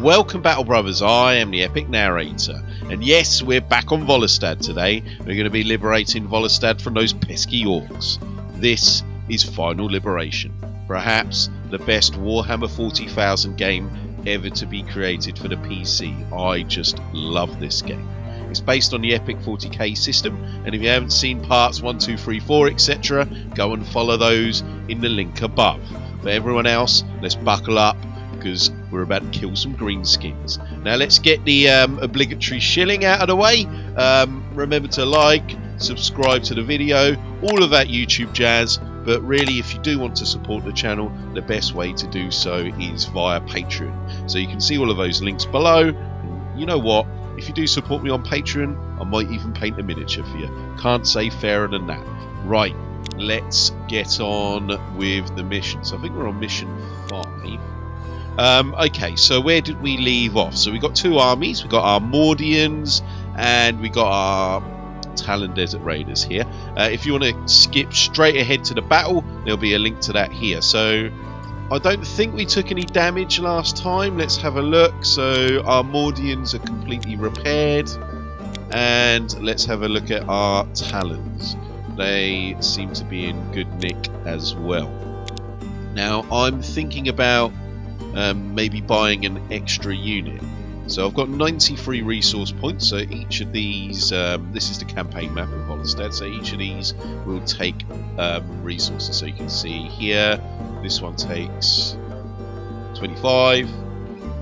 Welcome Battle Brothers, I am the Epic Narrator, and yes, we're back on Volistad today. We're going to be liberating Volistad from those pesky orcs. This is Final Liberation, perhaps the best Warhammer 40,000 game ever to be created for the PC. I just love this game. It's based on the Epic 40k system, and if you haven't seen parts 1, 2, 3, 4, etc., go and follow those in the link above. For everyone else, let's buckle up, because we're about to kill some greenskins. Now let's get the obligatory shilling out of the way. Remember to like, subscribe to the video, all of that YouTube jazz. But really, if you do want to support the channel, the best way to do so is via Patreon. So you can see all of those links below. And you know what? If you do support me on Patreon, I might even paint a miniature for you. Can't say fairer than that. Right, let's get on with the missions. I think we're on mission 5. Okay, so where did we leave off? So we got two armies. We got our Mordians and we got our Tallarn Desert Raiders here. If you want to skip straight ahead to the battle, there'll be a link to that here. So I don't think we took any damage last time. Let's have a look. So our Mordians are completely repaired, and let's have a look at our Tallarns. They seem to be in good nick as well. Now I'm thinking about maybe buying an extra unit. So I've got 93 resource points, so each of these, this is the campaign map of Volistad, so each of these will take resources. So you can see here, this one takes 25,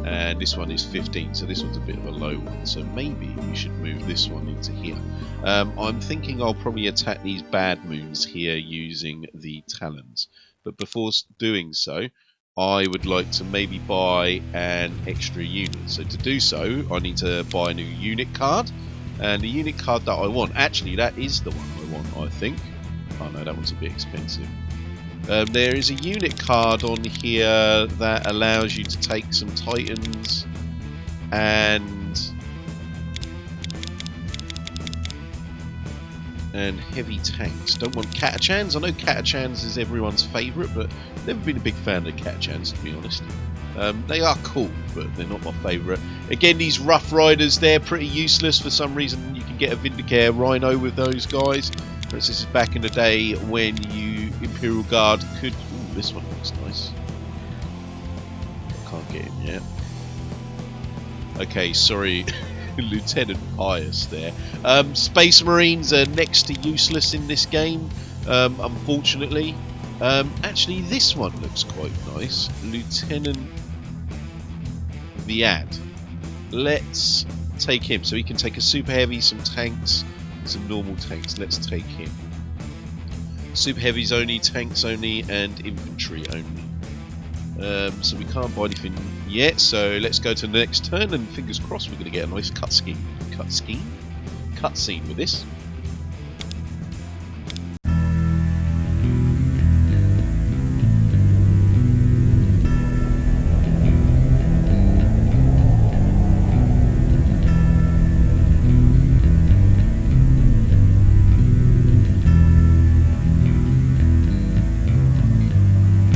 and this one is 15, so this one's a bit of a low one, so maybe we should move this one into here. I'm thinking I'll probably attack these bad moons here using the Tallarns, but before doing so, I would like to maybe buy an extra unit. So to do so, I need to buy a new unit card. And the unit card that I want, actually that is the one I want, I think. Oh no, that one's a bit expensive. There is a unit card on here that allows you to take some Titans and heavy tanks. Don't want Catachans. I know Catachans is everyone's favourite, but never been a big fan of Catachans, to be honest. They are cool, but they're not my favourite. Again, these Rough Riders, they're pretty useless. For some reason, you can get a Vindicare Rhino with those guys. This is back in the day when you Imperial Guard could... Ooh, this one looks nice. I can't get him yet. Okay, sorry. Lieutenant Pius there. Space Marines are next to useless in this game, unfortunately. Actually, this one looks quite nice. Lieutenant Viad. Let's take him. So he can take a super heavy, some tanks, some normal tanks. Let's take him. Super heavies only, tanks only, and infantry only. So we can't buy anything yet, so let's go to the next turn, and fingers crossed we're going to get a nice cutscene with this.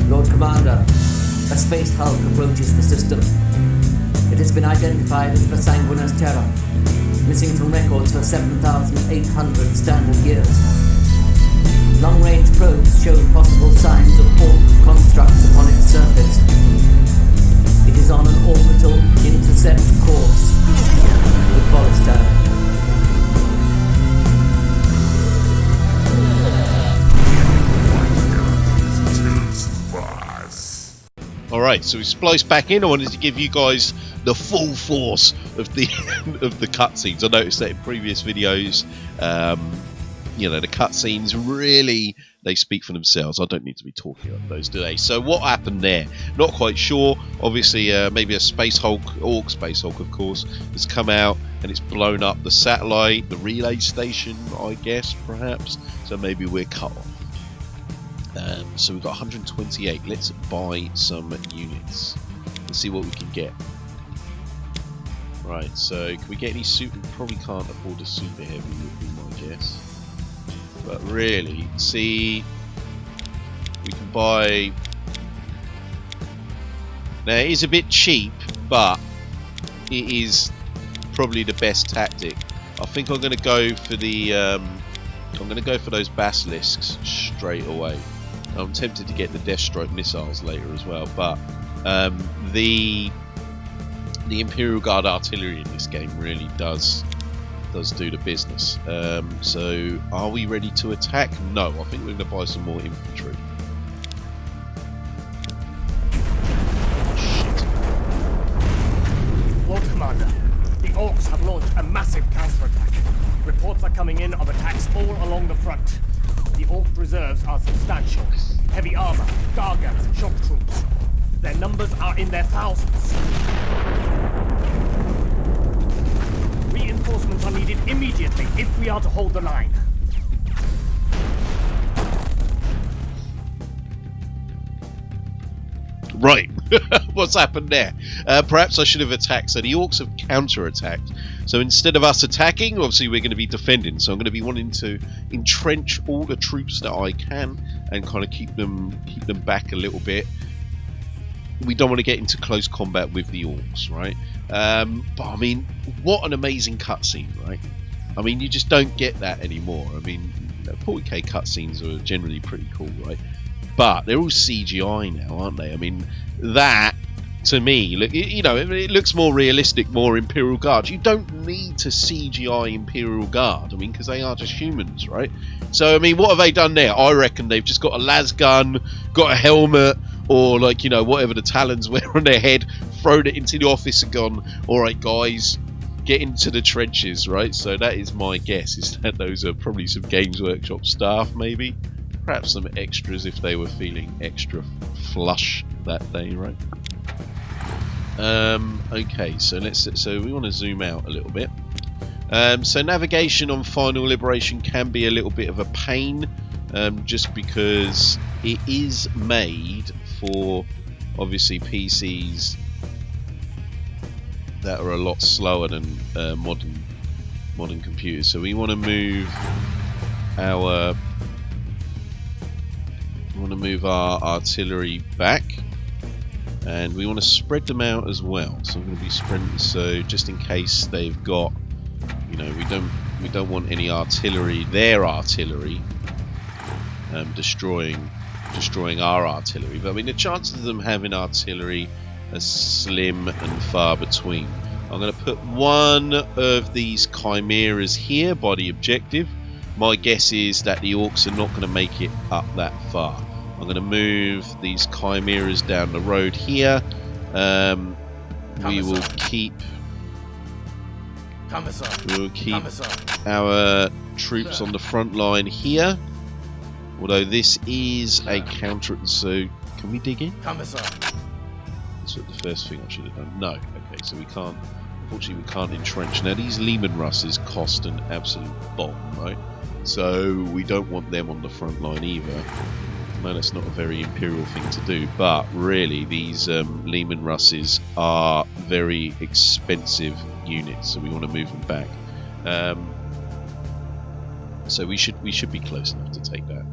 Lord Commander, a space hulk approaches the system. It has been identified as the Sanguiner's Terror, missing from records for 7,800 standard years. Long-range probes show possible signs of Ork constructs upon its surface. It is on an orbital intercept course with Volistad. Alright, so we spliced back in. I wanted to give you guys the full force of the of the cutscenes. I noticed that in previous videos, you know, the cutscenes really, they speak for themselves. I don't need to be talking about those, do they? So what happened there? Not quite sure. Obviously, maybe a Space Hulk, Ork Space Hulk, of course, has come out and it's blown up the satellite, the relay station, I guess, perhaps. So maybe we're cut off. So we've got 128. Let's buy some units and see what we can get. Right, so can we get any super? Probably can't afford a super heavy, would be my guess. But really, see, we can buy. Now it is a bit cheap, but it is probably the best tactic. I think I'm going to go for the I'm going to go for those basilisks straight away. I'm tempted to get the Deathstroke missiles later as well, but the Imperial Guard artillery in this game really does do the business. So are we ready to attack? No, I think we're going to buy some more infantry. Lord Commander, the Orks have launched a massive counterattack. Reports are coming in of attacks all along the front. The Ork reserves are substantial. Heavy armor, gargants, shock troops. Their numbers are in their thousands. Reinforcements are needed immediately if we are to hold the line. Right, what's happened there? Perhaps I should have attacked. So the Orks have counter-attacked. So instead of us attacking, obviously we're going to be defending. So I'm going to be wanting to entrench all the troops that I can and kind of keep them back a little bit. We don't want to get into close combat with the Orks, right? But I mean, what an amazing cutscene, right? I mean, you just don't get that anymore. I mean, 40k cutscenes are generally pretty cool, right? But they're all CGI now, aren't they? I mean, that to me, look, you know, it looks more realistic, more Imperial Guard. You don't need to CGI Imperial Guard. I mean, because they are just humans, right? So I mean, what have they done there? I reckon they've just got a las gun, got a helmet, or like, you know, whatever the Tallarns wear on their head, thrown it into the office and gone, all right, guys, get into the trenches, right? So that is my guess, is that those are probably some Games Workshop staff, maybe. Perhaps some extras if they were feeling extra flush that day, right? Okay, so we want to zoom out a little bit. So navigation on Final Liberation can be a little bit of a pain, just because it is made for obviously PCs that are a lot slower than modern computers. So we want to move our artillery back, and we want to spread them out as well. So I'm going to be spreading, so just in case they've got, you know, we don't want any artillery, their artillery, destroying our artillery. But I mean, the chances of them having artillery are slim and far between. I'm going to put one of these chimeras here by the objective. My guess is that the Orks are not going to make it up that far. I'm going to move these chimeras down the road here. We will keep our troops on the front line here. Although this is a counter, so can we dig in? That's what the first thing I should have done. No, okay, so we can't. Unfortunately, we can't entrench. Now these Lehman Russes cost an absolute bomb, right? So we don't want them on the front line either. No, that's not a very Imperial thing to do, but really these Lehman Russes are very expensive units, so we want to move them back. So we should be close enough to take that.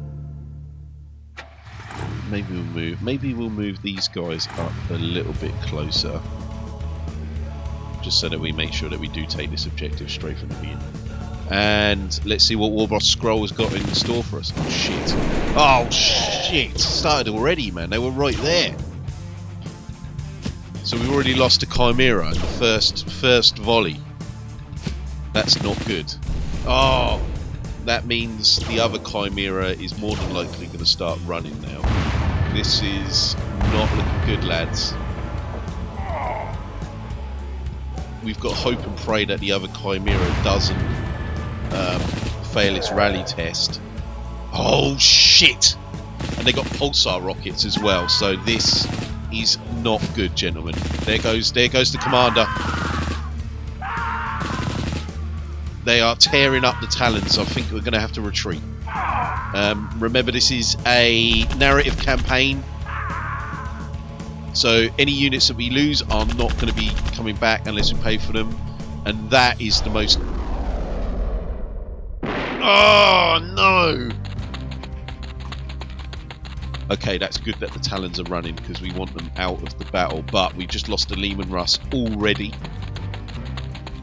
Maybe we'll move these guys up a little bit closer, just so that we make sure that we do take this objective straight from the beginning. And let's see what Warboss Scroll has got in store for us. Oh shit! Oh shit! Started already, man. They were right there. So we've already lost a Chimera in the first volley. That's not good. Oh, that means the other Chimera is more than likely going to start running now. This is not looking good, lads. We've got hope and pray that the other Chimera doesn't fail its rally test. Oh shit! And they got pulsar rockets as well, so this is not good, gentlemen. There goes the commander. They are tearing up the Tallarns. I think we're going to have to retreat. Remember, this is a narrative campaign, so any units that we lose are not going to be coming back unless we pay for them, and that is the most... Oh no! Okay, that's good that the Tallarns are running because we want them out of the battle, but we just lost a Lehman Russ already.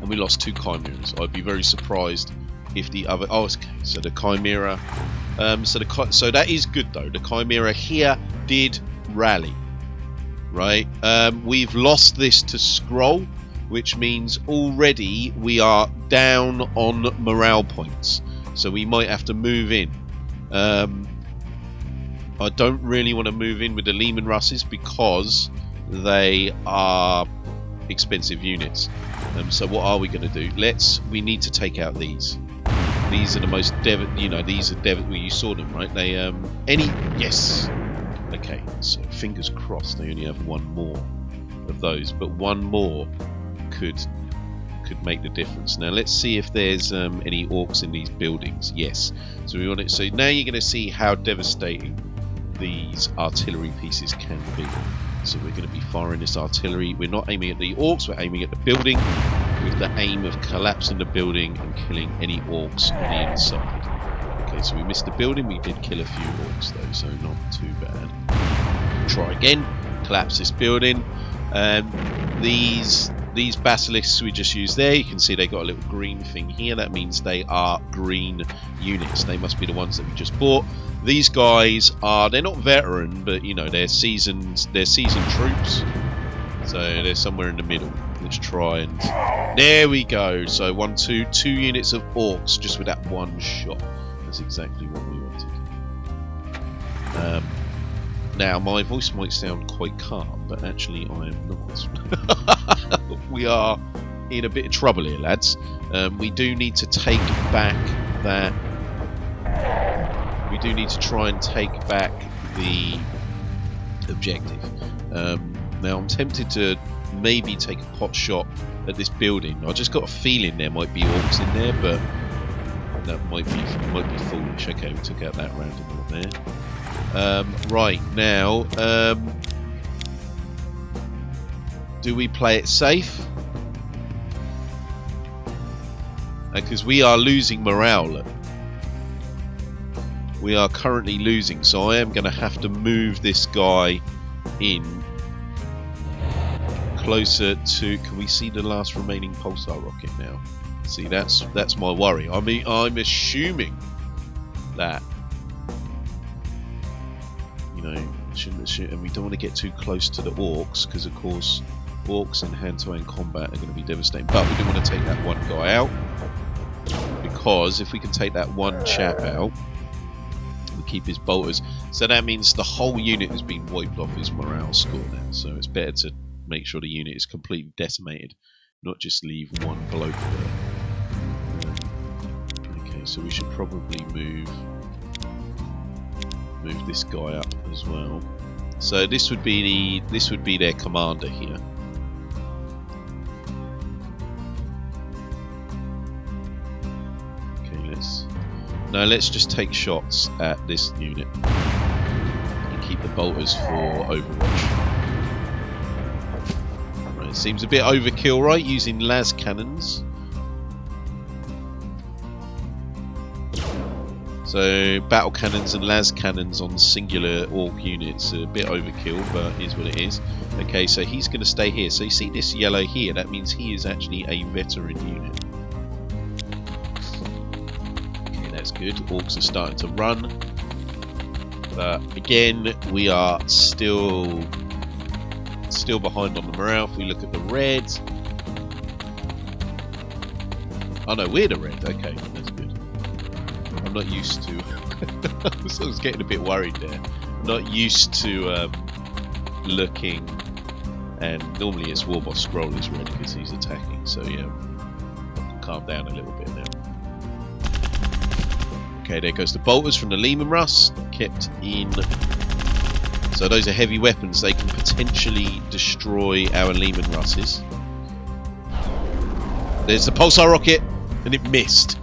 and we lost 2 chimeras. I'd be very surprised if the other... Oh, okay, so the chimera... so that is good, though. The chimera here did rally. Right? We've lost this to scroll, which means already we are down on morale points. So we might have to move in. I don't really want to move in with the Lehman Russes because they are expensive units. So what are we going to do? We need to take out these. These are the most these are well, you saw them, right? They yes. Okay, so fingers crossed they only have 1 more of those, but 1 more could make the difference. Now let's see if there's any orcs in these buildings. Yes. So we want it. So now you're going to see how devastating these artillery pieces can be. So we're going to be firing this artillery. We're not aiming at the orcs, we're aiming at the building with the aim of collapsing the building and killing any orcs on the inside. Okay, so we missed the building. We did kill a few orcs though, so not too bad. Try again. Collapse this building. These basilisks we just used there, you can see they got a little green thing here. That means they are green units. They must be the ones that we just bought. These guys they're not veteran, but you know, they're seasoned troops. So they're somewhere in the middle. Let's try and there we go. So 2 units of orcs just with that 1 shot. That's exactly what we wanted. Now my voice might sound quite calm, but actually I am not. We are in a bit of trouble here, lads. We do need to take back that. We do need to try and take back the objective. Now I'm tempted to maybe take a pot shot at this building. I just got a feeling there might be orcs in there, but that might be foolish. Okay, we took out that roundabout there. Right now, do we play it safe? Because we are losing morale. We are currently losing, so I am going to have to move this guy in closer to... Can we see the last remaining pulsar rocket now? See, that's my worry. I mean, I'm assuming that, you know, and we don't want to get too close to the orcs, because of course orcs in hand-to-hand combat are going to be devastating. But we do want to take that 1 guy out, because if we can take that 1 chap out, we keep his bolters. So that means the whole unit has been wiped off his morale score now. So it's better to make sure the unit is completely decimated, not just leave 1 bloke there. Okay, so we should probably move this guy up as well. So this would be their commander here. Okay, let's just take shots at this unit and keep the bolters for Overwatch. Right, seems a bit overkill, right? Using las cannons. So battle cannons and las cannons on singular orc units are a bit overkill, but is what it is. Okay, so he's going to stay here. So you see this yellow here, that means he is actually a veteran unit. Okay, that's good. Orcs are starting to run. But again, we are still behind on the morale. If we look at the red... Oh no, we're the red. Okay, that's good. I'm not used to... I was getting a bit worried there. I'm not used to looking... And normally it's Warboss Scroll is red because he's attacking. So yeah, I can calm down a little bit now. Okay, there goes the bolters from the Lehman Russ. Kept in... So those are heavy weapons. They can potentially destroy our Lehman Russes. There's the pulsar rocket, and it missed.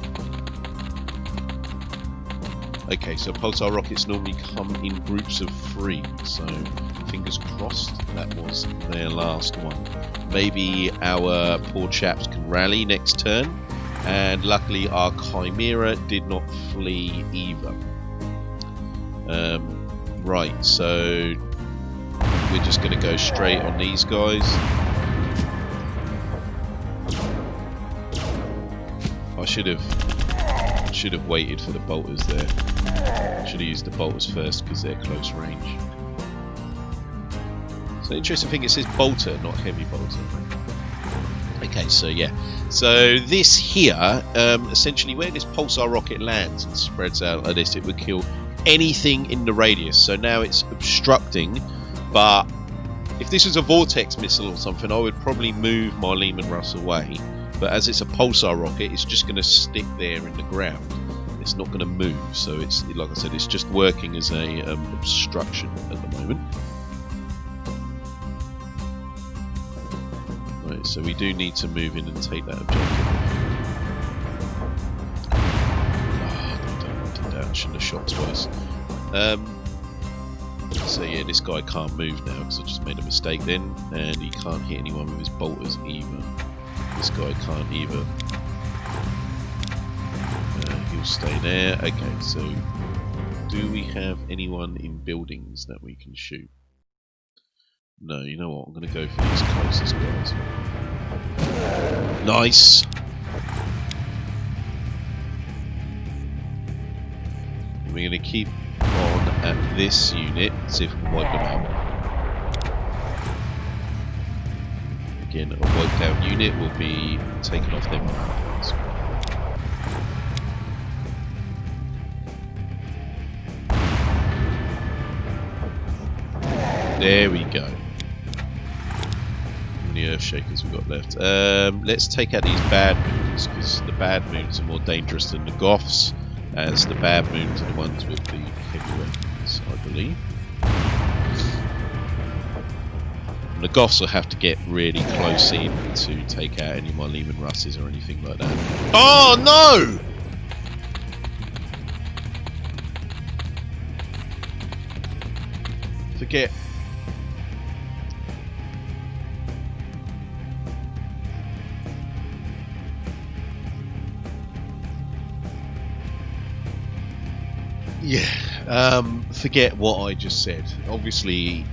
Okay, so pulsar rockets normally come in groups of 3, so fingers crossed that was their last one. Maybe our poor chaps can rally next turn, and luckily our Chimera did not flee either. Right, so we're just going to go straight on these guys. I should have waited for the bolters there. Should have used the bolters first because they're close range. So the interesting thing, it says bolter, not heavy bolter. Okay, so yeah. So this here, essentially where this pulsar rocket lands and spreads out like this, it would kill anything in the radius. So now it's obstructing, but if this was a vortex missile or something, I would probably move my Lehman Russ away. But as it's a pulsar rocket, it's just going to stick there in the ground. It's not going to move. So it's, like I said, it's just working as a obstruction at the moment. Right, so we do need to move in and take that objective. Oh, I wanted that. Shouldn't have shot twice. So yeah, this guy can't move now because I just made a mistake then, and he can't hit anyone with his bolters either. This guy can't either. He'll stay there. Okay, so do we have anyone in buildings that we can shoot? No, you know what? I'm going to go for these closest guys. Nice! We're going to keep on at this unit, see if we can wipe them out. Again, a wiped out unit will be taken off them. There we go. How many Earthshakers we've got left? Let's take out these bad moons, because the bad moons are more dangerous than the Goths, as the bad moons are the ones with the heavy weapons, I believe. And the Goths will have to get really close in to take out any of my Lehman Russes or anything like that. Oh no! Forget. Yeah, forget what I just said. Obviously,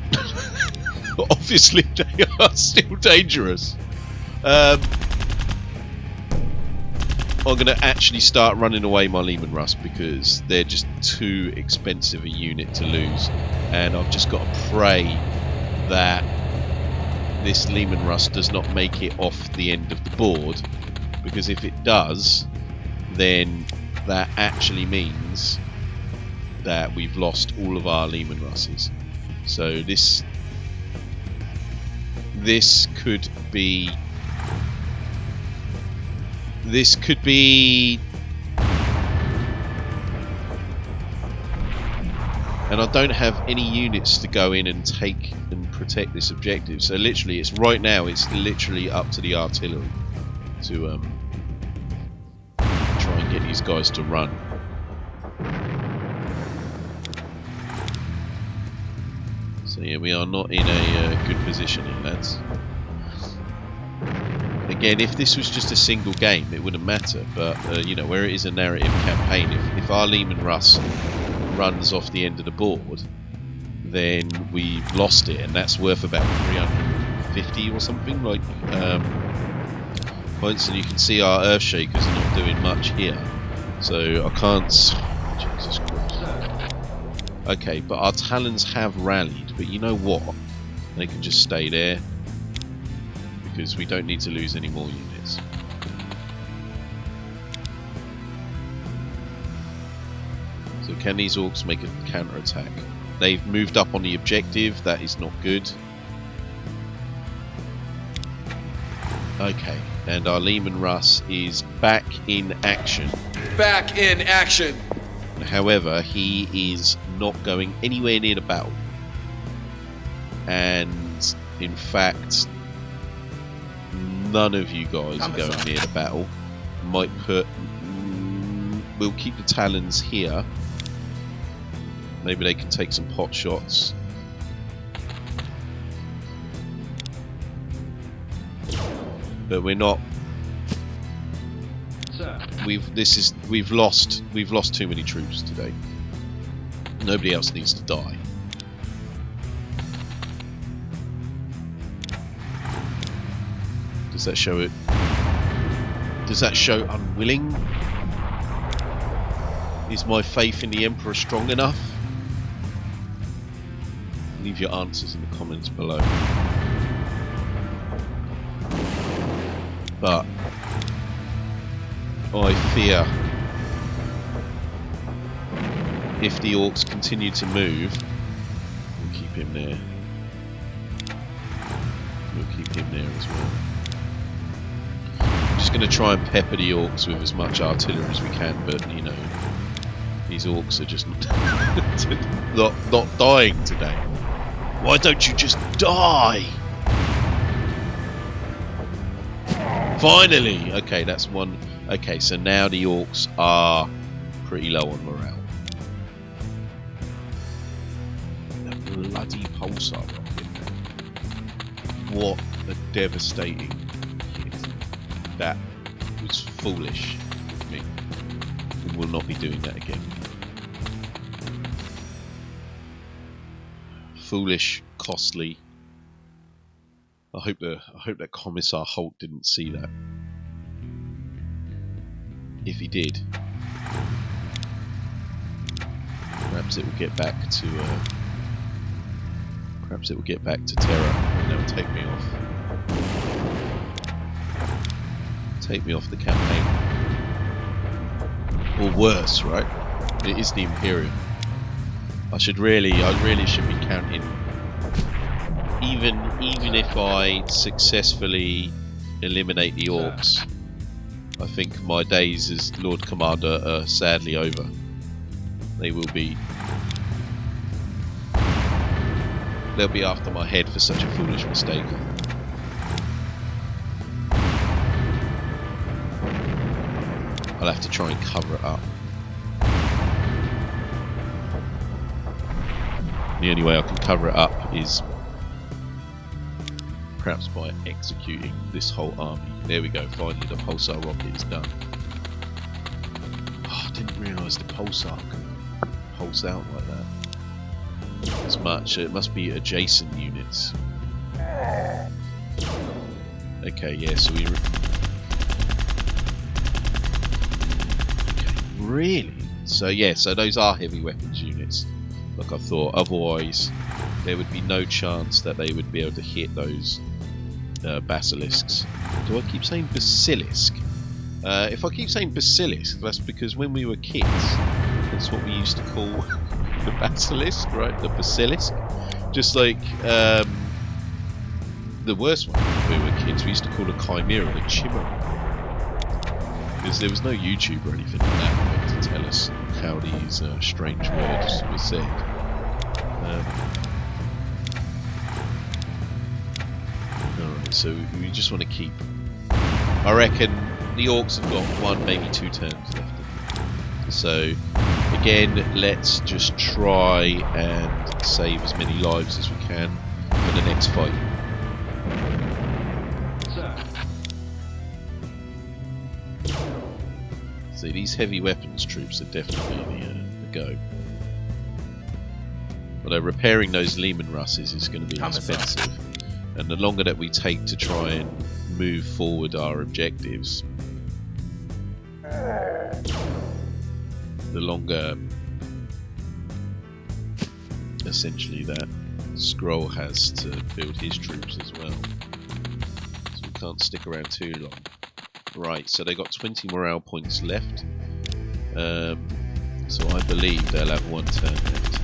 obviously they are still dangerous. I'm going to actually start running away my Lehman Russ because they're just too expensive a unit to lose, and I've just got to pray that this Lehman Russ does not make it off the end of the board, because if it does, then that actually means that we've lost all of our Lehman Russes. So this could be and I don't have any units to go in and take and protect this objective, so literally it's right now, it's literally up to the artillery to try and get these guys to run. So yeah, we are not in a good position here, lads. Again, if this was just a single game, it wouldn't matter. But you know, where it is a narrative campaign, if our Lehman Russ runs off the end of the board, then we've lost it, and that's worth about 350 or something like points. And you can see our Earthshakers are not doing much here, so I can't. Jesus Christ. Okay, but our Tallarns have rallied, but you know what? They can just stay there, because we don't need to lose any more units. So can these Orks make a counter attack? They've moved up on the objective, that is not good. Okay, and our Lehman Russ is back in action. Back in action! However, he is not going anywhere near the battle. And in fact, none of you guys are going near the battle. Might put... we'll keep the Tallarns here. Maybe they can take some pot shots. But we're not... We've lost too many troops today. Nobody else needs to die. Does that show it? Does that show unwilling? Is my faith in the Emperor strong enough? Leave your answers in the comments below. But I fear if the Orks continue to move, we'll keep him there. We'll keep him there as well. I'm just going to try and pepper the Orks with as much artillery as we can, but you know, these Orks are just not dying today. Why don't you just die? Finally! Okay, that's one. Okay, so now the Orks are pretty low on morale. The bloody pulsar rocket. What a devastating hit. That was foolish of me. We will not be doing that again. Foolish, costly. I hope that Commissar Holt didn't see that. If he did, perhaps it will get back to Terra, and they'll take me off. Take me off the campaign. Or worse, right? It is the Imperial. I really should be counting. Even if I successfully eliminate the Orks, I think my days as Lord Commander are sadly over. They will be. They'll be after my head for such a foolish mistake. I'll have to try and cover it up. The only way I can cover it up is perhaps by executing this whole army. There we go, finally the pulsar rocket is done. Oh, I didn't realise the pulsar can pulse out like that as much. It must be adjacent units. Okay, yeah, so we... Okay, really? So yeah, so those are heavy weapons units. Like I thought, otherwise there would be no chance that they would be able to hit those basilisks. Do I keep saying basilisk? If I keep saying basilisk, that's because when we were kids, that's what we used to call the basilisk, right? The basilisk. Just like the worst one when we were kids, we used to call a chimera the chimera. Because there was no YouTube or anything like that to tell us how these strange words were said. Alright, so we just want to keep... I reckon the Orks have got 1, maybe 2 turns left. So, again, let's just try and save as many lives as we can for the next fight. So these heavy weapons troops are definitely the go. Although repairing those Lehman Russes is going to be expensive, and the longer that we take to try and move forward our objectives, the longer essentially that Scroll has to build his troops as well. So we can't stick around too long. Right, so they got 20 morale points left. So I believe they'll have 1 turn left.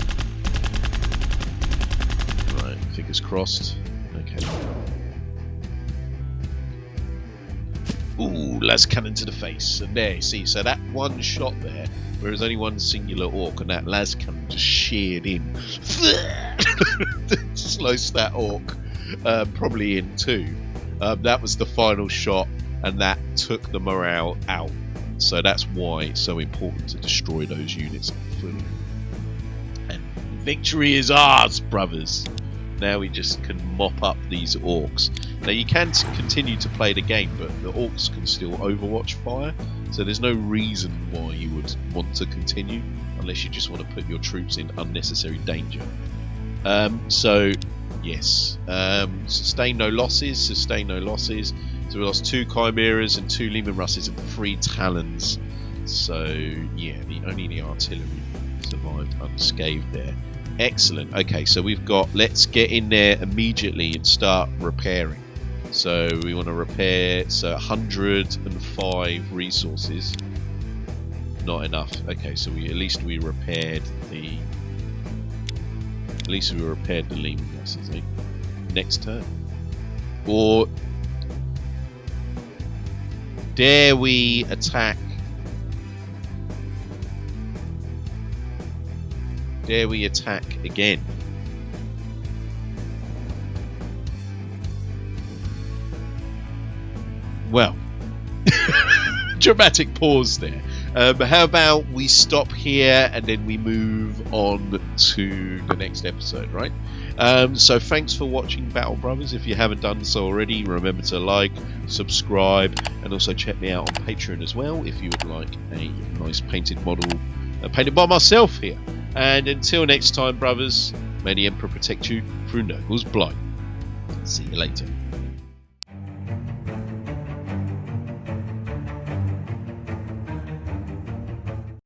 Right, fingers crossed. Okay. Ooh, las cannon to the face. And there, you see, so that one shot there, where there's only one singular orc, and that las cannon just sheared in. Sliced that orc, probably in 2. That was the final shot, and that took the morale out. So that's why it's so important to destroy those units fully. And victory is ours, brothers. Now we just can mop up these Orks. Now you can continue to play the game, but the Orks can still overwatch fire, so there's no reason why you would want to continue, unless you just want to put your troops in unnecessary danger. So Yes. Sustain no losses. Sustain no losses. So we lost 2 Chimeras and 2 Leman Russes and 3 Talons. So yeah, only the artillery survived unscathed there. Excellent. Okay, so we've got. Let's get in there immediately and start repairing. So we want to repair. So 105 resources. Not enough. Okay, so at least we repaired the. At least we repaired the Leman Russes. Eh? Next turn. Or dare we attack? Dare we attack again? Well, dramatic pause there. How about we stop here and then we move on to the next episode, right? So thanks for watching Battle Brothers. If you haven't done so already, remember to like, subscribe, and also check me out on Patreon as well if you would like a nice painted model painted by myself here. And until next time, brothers, may the Emperor protect you through Nurgle's Blight. See you later.